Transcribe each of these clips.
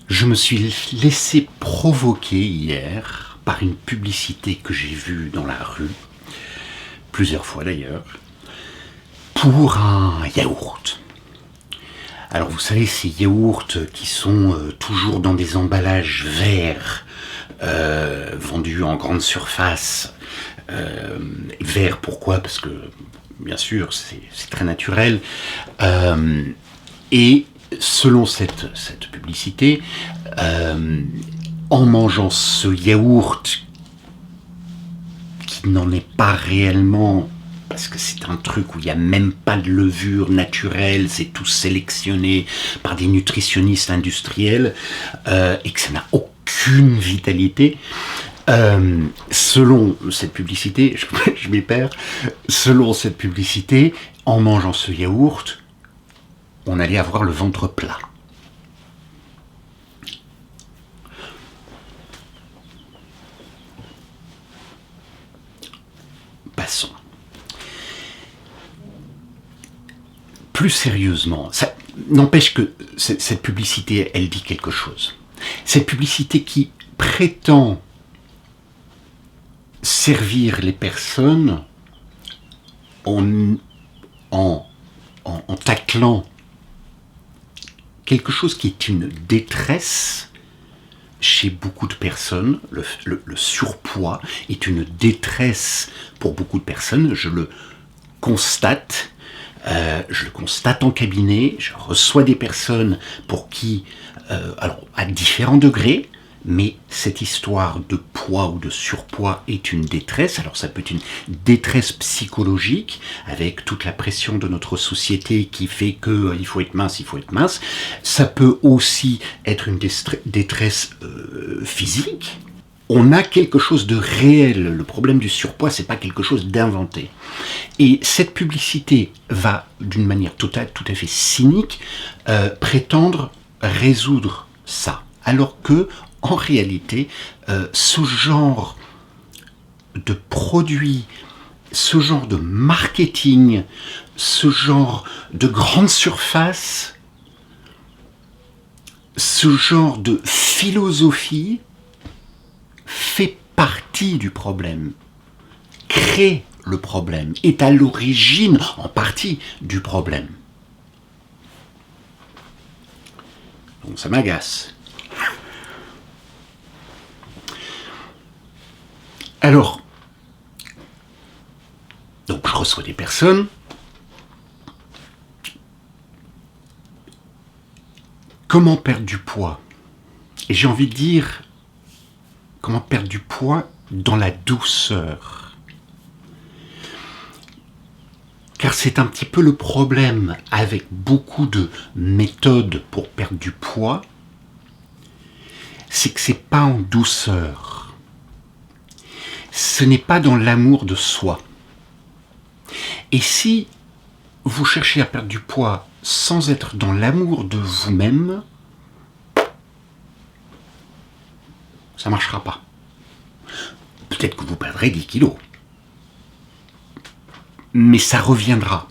Je me suis laissé provoquer hier par une publicité que j'ai vue dans la rue, plusieurs fois d'ailleurs, pour un yaourt. Alors vous savez, ces yaourts qui sont toujours dans des emballages verts, vendus en grande surface. Vert, pourquoi? Parce que, bien sûr, c'est très naturel. Et selon cette publicité, en mangeant ce yaourt qui n'en est pas réellement, parce que c'est un truc où il n'y a même pas de levure naturelle, c'est tout sélectionné par des nutritionnistes industriels, et que ça n'a aucune vitalité. Selon cette publicité, je m'y perds, selon cette publicité, en mangeant ce yaourt, on allait avoir le ventre plat. Passons. Plus sérieusement, ça n'empêche que cette publicité, elle dit quelque chose. Cette publicité qui prétend servir les personnes en taclant quelque chose qui est une détresse chez beaucoup de personnes. Le surpoids est une détresse pour beaucoup de personnes. Je le constate en cabinet. Je reçois des personnes pour qui, alors à différents degrés, mais cette histoire de poids ou de surpoids est une détresse. Alors ça peut être une détresse psychologique, avec toute la pression de notre société qui fait que il faut être mince. Ça peut aussi être une détresse physique. On a quelque chose de réel. Le problème du surpoids, c'est pas quelque chose d'inventé. Et cette publicité va, d'une manière tout à fait cynique, prétendre résoudre ça. Alors que, en réalité, ce genre de produit, ce genre de marketing, ce genre de grande surface, ce genre de philosophie fait partie du problème, crée le problème, est à l'origine, en partie, du problème. Donc ça m'agace. Alors, donc je reçois des personnes. Comment perdre du poids? Et j'ai envie de dire, comment perdre du poids dans la douceur? Car c'est un petit peu le problème avec beaucoup de méthodes pour perdre du poids, c'est que c'est pas en douceur. Ce n'est pas dans l'amour de soi. Et si vous cherchez à perdre du poids sans être dans l'amour de vous-même, ça ne marchera pas. Peut-être que vous perdrez 10 kilos. Mais ça reviendra.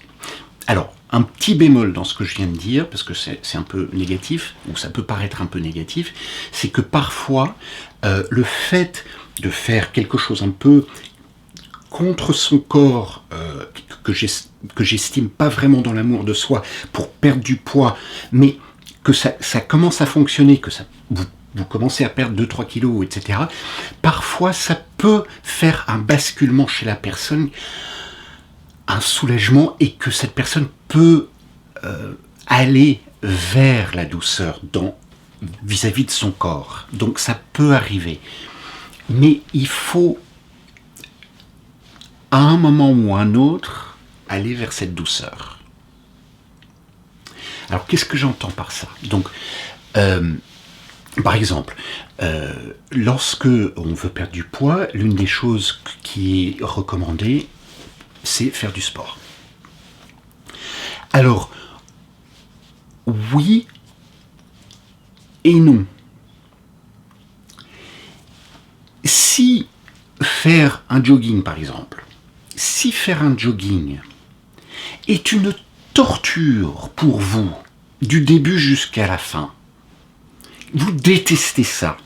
Alors, un petit bémol dans ce que je viens de dire, parce que c'est un peu négatif, ou ça peut paraître un peu négatif, c'est que parfois, le fait de faire quelque chose un peu contre son corps, que j'estime pas vraiment dans l'amour de soi, pour perdre du poids, mais que ça commence à fonctionner, que vous commencez à perdre 2-3 kilos, etc., parfois ça peut faire un basculement chez la personne, un soulagement, et que cette personne peut aller vers la douceur vis-à-vis de son corps. Donc ça peut arriver. Mais il faut, à un moment ou un autre, aller vers cette douceur. Alors qu'est-ce que j'entends par ça? Donc, par exemple, lorsque on veut perdre du poids, l'une des choses qui est recommandée, c'est faire du sport. Alors, oui et non. Si faire un jogging, par exemple, si faire un jogging est une torture pour vous, du début jusqu'à la fin, vous détestez ça.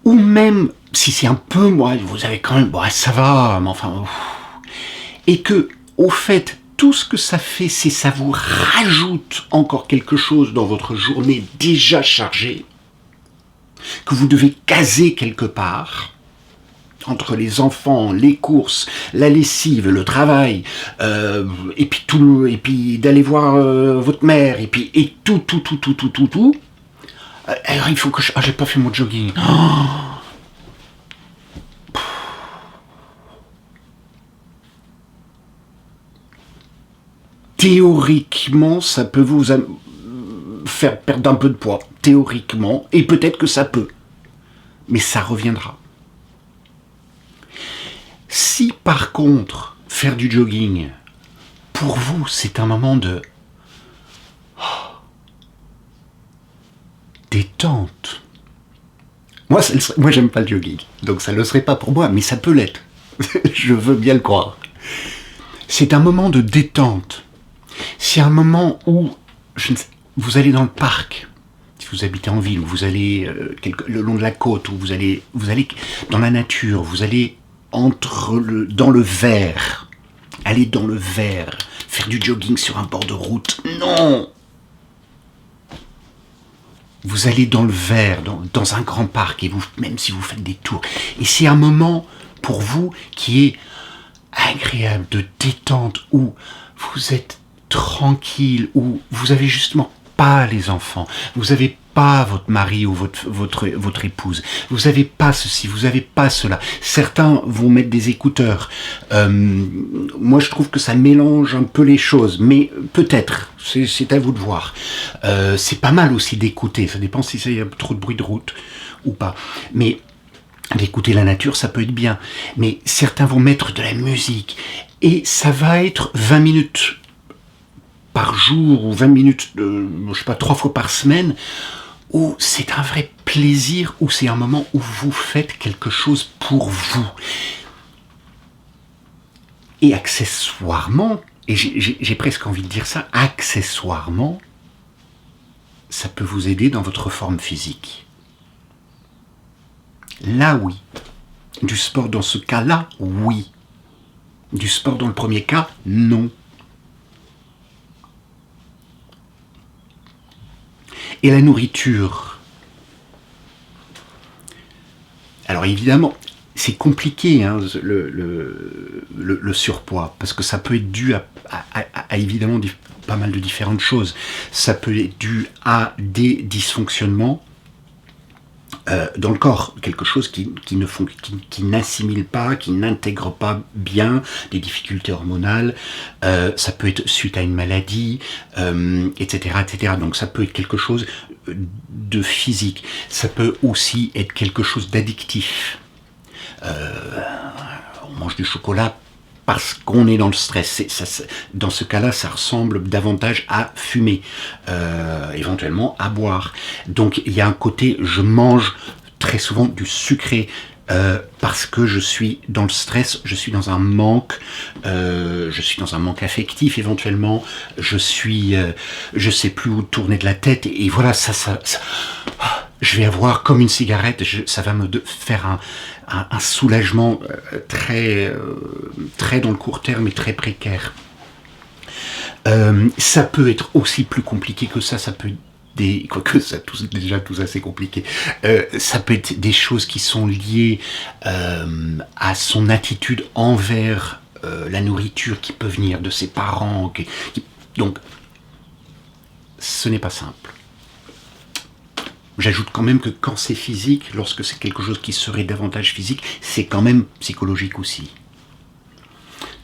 Ou même, si c'est un peu, moi, vous avez quand même, bon, ça va, mais enfin, et que, au fait, tout ce que ça fait, c'est ça vous rajoute encore quelque chose dans votre journée déjà chargée, que vous devez caser quelque part, entre les enfants, les courses, la lessive, le travail, et puis d'aller voir votre mère, et tout. Alors il faut que j'ai pas fait mon jogging. Théoriquement, ça peut vous faire perdre un peu de poids. Théoriquement, et peut-être que ça peut. Mais ça reviendra. Si par contre, faire du jogging, pour vous, c'est un moment de détente. Moi, j'aime pas le jogging, donc ça ne le serait pas pour moi, mais ça peut l'être. Je veux bien le croire. C'est un moment de détente. C'est un moment où vous allez dans le parc. Si vous habitez en ville, vous allez le long de la côte, ou vous allez dans la nature, vous allez dans le vert. Aller dans le vert. Faire du jogging sur un bord de route. Non! Vous allez dans le vert, dans un grand parc, et même si vous faites des tours. Et c'est un moment pour vous qui est agréable, de détente, où vous êtes tranquille, où vous avez justement pas les enfants, vous n'avez pas votre mari ou votre épouse, vous n'avez pas ceci, vous n'avez pas cela. Certains vont mettre des écouteurs. Moi, je trouve que ça mélange un peu les choses, mais peut-être, c'est à vous de voir. C'est pas mal aussi d'écouter, ça dépend si il y a trop de bruit de route ou pas. Mais d'écouter la nature, ça peut être bien. Mais certains vont mettre de la musique, et ça va être 20 minutes par jour, ou 20 minutes, je sais pas, 3 fois par semaine, où c'est un vrai plaisir, où c'est un moment où vous faites quelque chose pour vous. Et accessoirement, et j'ai presque envie de dire ça, accessoirement, ça peut vous aider dans votre forme physique. Là, oui. Du sport dans ce cas-là, oui. Du sport dans le premier cas, non. Et la nourriture. Alors évidemment, c'est compliqué, hein, le surpoids, parce que ça peut être dû à évidemment pas mal de différentes choses. Ça peut être dû à des dysfonctionnements dans le corps, quelque chose qui n'assimile pas, qui n'intègre pas bien, des difficultés hormonales, ça peut être suite à une maladie, etc. Donc ça peut être quelque chose de physique, ça peut aussi être quelque chose d'addictif. On mange du chocolat parce qu'on est dans le stress. Dans ce cas-là, ça ressemble davantage à fumer, éventuellement à boire. Donc il y a un côté, je mange très souvent du sucré, parce que je suis dans le stress, je suis dans un manque, affectif éventuellement, je sais plus où tourner de la tête, et voilà, ça je vais avoir comme une cigarette, ça va me faire un soulagement très dans le court terme et très précaire. Ça peut être aussi plus compliqué que ça peut être quoique ça déjà tout ça c'est compliqué. Ça peut être des choses qui sont liées à son attitude envers la nourriture, qui peut venir de ses parents. Donc, ce n'est pas simple. J'ajoute quand même que quand c'est physique, lorsque c'est quelque chose qui serait davantage physique, c'est quand même psychologique aussi.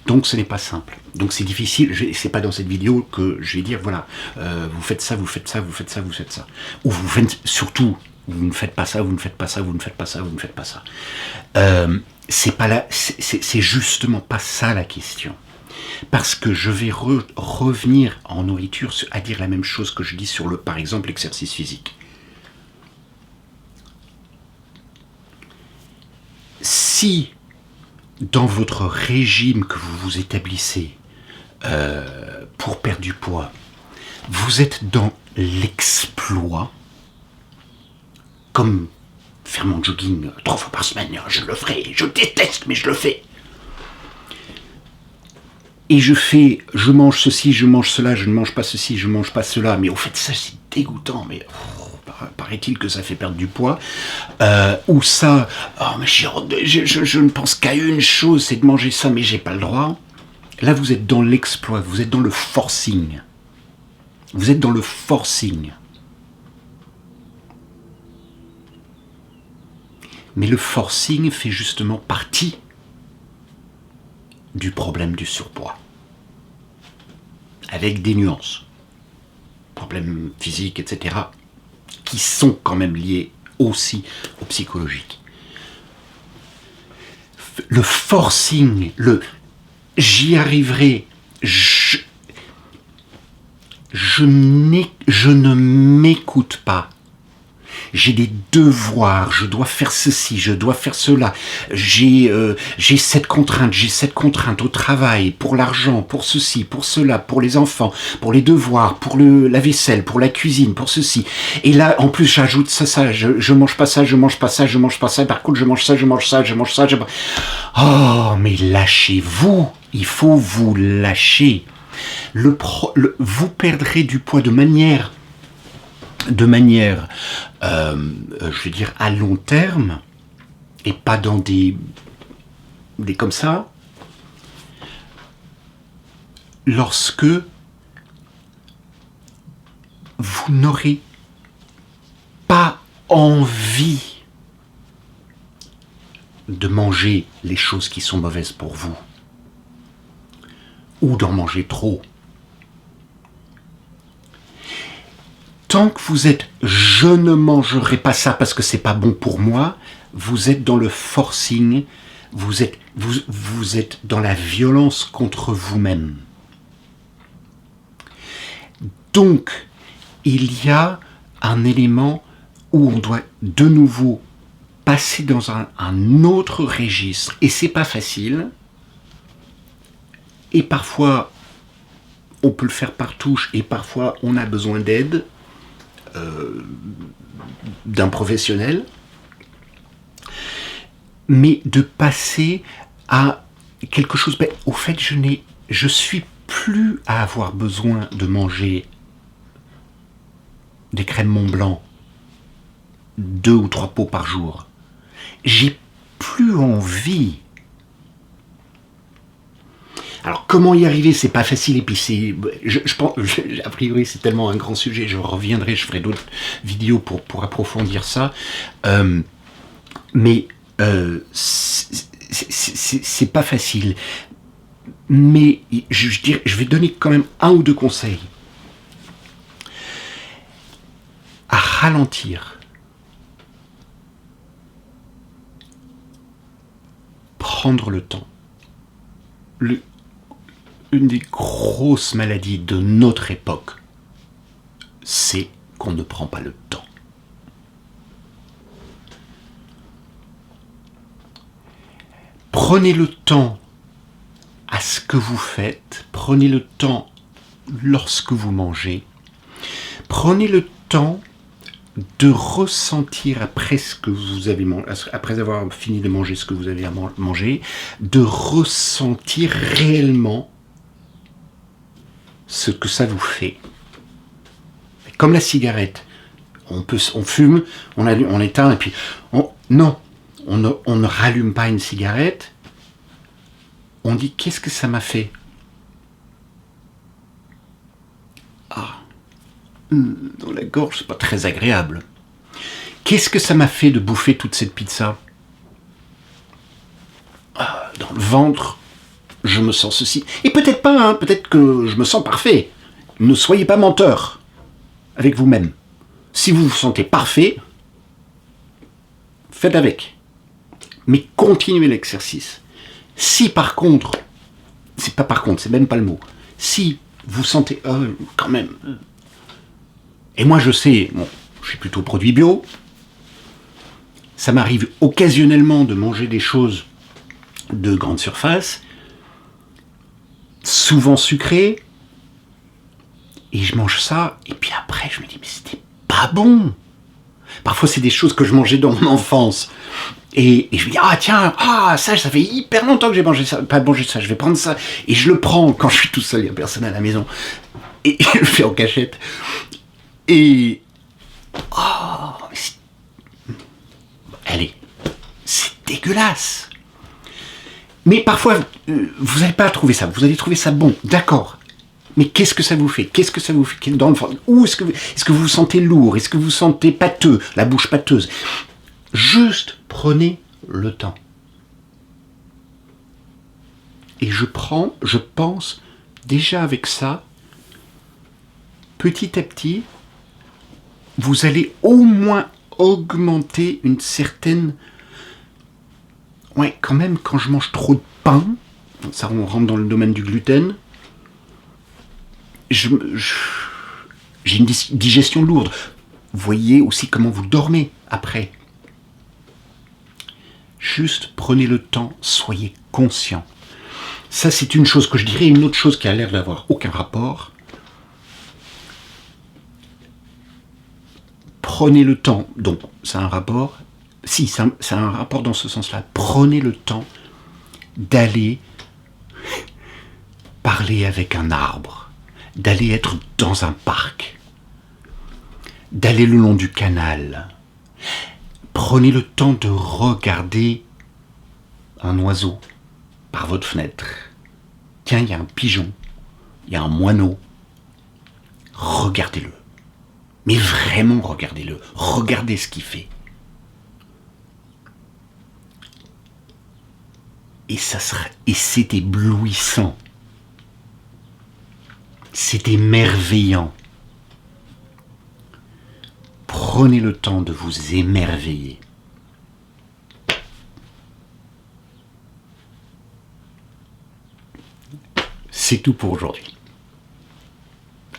Donc ce n'est pas simple. Donc c'est difficile, c'est pas dans cette vidéo que je vais dire, voilà, vous faites ça, vous faites ça, vous faites ça, vous faites ça. Ou vous faites surtout, vous ne faites pas ça, vous ne faites pas ça, vous ne faites pas ça, vous ne faites pas ça. C'est pas là, c'est justement pas ça la question. Parce que je vais revenir en nourriture à dire la même chose que je dis sur par exemple, l'exercice physique. Si dans votre régime que vous vous établissez pour perdre du poids, vous êtes dans l'exploit, comme faire mon jogging 3 fois par semaine, je le ferai, je déteste, mais je le fais. Et je mange ceci, je mange cela, je ne mange pas ceci, je ne mange pas cela, mais au fait, ça, c'est dégoûtant, mais paraît-il que ça fait perdre du poids. Ou ça, oh, mais je ne pense qu'à une chose, c'est de manger ça, mais j'ai pas le droit. Là, vous êtes dans l'exploit, vous êtes dans le forcing. Vous êtes dans le forcing. Mais le forcing fait justement partie du problème du surpoids. Avec des nuances. Problèmes physiques, etc. qui sont quand même liés aussi au psychologique. Le forcing, j'y arriverai, je ne m'écoute pas. J'ai des devoirs, je dois faire ceci, je dois faire cela. J'ai cette contrainte au travail, pour l'argent, pour ceci, pour cela, pour les enfants, pour les devoirs, pour la vaisselle, pour la cuisine, pour ceci. Et là, en plus, j'ajoute ça, je mange pas ça, je mange pas ça, je mange pas ça. Par contre, je mange ça, je mange ça, je mange ça. Oh, mais lâchez-vous, il faut vous lâcher. Vous perdrez du poids de manière, je veux dire, à long terme, et pas dans des comme ça, lorsque vous n'aurez pas envie de manger les choses qui sont mauvaises pour vous, ou d'en manger trop. Tant que vous êtes « je ne mangerai pas ça parce que c'est pas bon pour moi », vous êtes dans le forcing, vous êtes dans la violence contre vous-même. Donc, il y a un élément où on doit de nouveau passer dans un autre registre, et c'est pas facile, et parfois on peut le faire par touche, et parfois on a besoin d'aide, d'un professionnel, mais de passer à quelque chose. Ben, au fait, je suis plus à avoir besoin de manger des crèmes Mont-Blanc 2 ou 3 pots par jour. J'ai plus envie. Alors, comment y arriver, c'est pas facile, et puis je pense, a priori, c'est tellement un grand sujet, je reviendrai, je ferai d'autres vidéos pour approfondir ça, mais c'est pas facile. Mais je vais donner quand même 1 ou 2 conseils. À ralentir. Prendre le temps. Une des grosses maladies de notre époque, c'est qu'on ne prend pas le temps. Prenez le temps à ce que vous faites, prenez le temps lorsque vous mangez, prenez le temps de ressentir après avoir fini de manger ce que vous avez à manger, de ressentir réellement ce que ça vous fait. Comme la cigarette. On fume, on éteint, et puis on ne rallume pas une cigarette. On dit, qu'est-ce que ça m'a fait? Dans la gorge, c'est pas très agréable. Qu'est-ce que ça m'a fait de bouffer toute cette pizza? Dans le ventre, je me sens ceci. Et peut-être pas, hein, peut-être que je me sens parfait. Ne soyez pas menteur avec vous-même. Si vous vous sentez parfait, faites avec. Mais continuez l'exercice. Si par contre, c'est même pas le mot. Si vous sentez, quand même. Et moi je sais, je suis plutôt produit bio. Ça m'arrive occasionnellement de manger des choses de grande surface, souvent sucrées, et je mange ça, et puis après, après, je me dis, mais c'était pas bon. Parfois, c'est des choses que je mangeais dans mon enfance. Et je me dis, ah tiens, ça fait hyper longtemps que j'ai pas mangé ça, je vais prendre ça. Et je le prends quand je suis tout seul, il n'y a personne à la maison. Et je le fais en cachette. Et... allez, c'est dégueulasse. Mais parfois, vous n'allez pas trouver ça. Vous allez trouver ça bon, d'accord. Mais qu'est-ce que ça vous fait? Qu'est-ce que ça vous fait dans le fond? Où est-ce que vous vous sentez lourd? Est-ce que vous vous sentez pâteux? La bouche pâteuse? Juste prenez le temps. Et je pense, déjà avec ça, petit à petit, vous allez au moins augmenter une certaine... Ouais, quand même, quand je mange trop de pain, ça on rentre dans le domaine du gluten, j'ai une digestion lourde. Vous voyez aussi comment vous dormez après. Juste prenez le temps, soyez conscient. Ça, c'est une chose que je dirais. Une autre chose qui a l'air d'avoir aucun rapport. Prenez le temps. Donc, ça a un rapport. Si, ça a un rapport dans ce sens-là. Prenez le temps d'aller parler avec un arbre, d'aller être dans un parc, d'aller le long du canal. Prenez le temps de regarder un oiseau par votre fenêtre. Tiens, il y a un pigeon, il y a un moineau. Regardez-le. Mais vraiment regardez-le. Regardez ce qu'il fait. Et c'est éblouissant. C'est émerveillant. Prenez le temps de vous émerveiller. C'est tout pour aujourd'hui.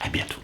À bientôt.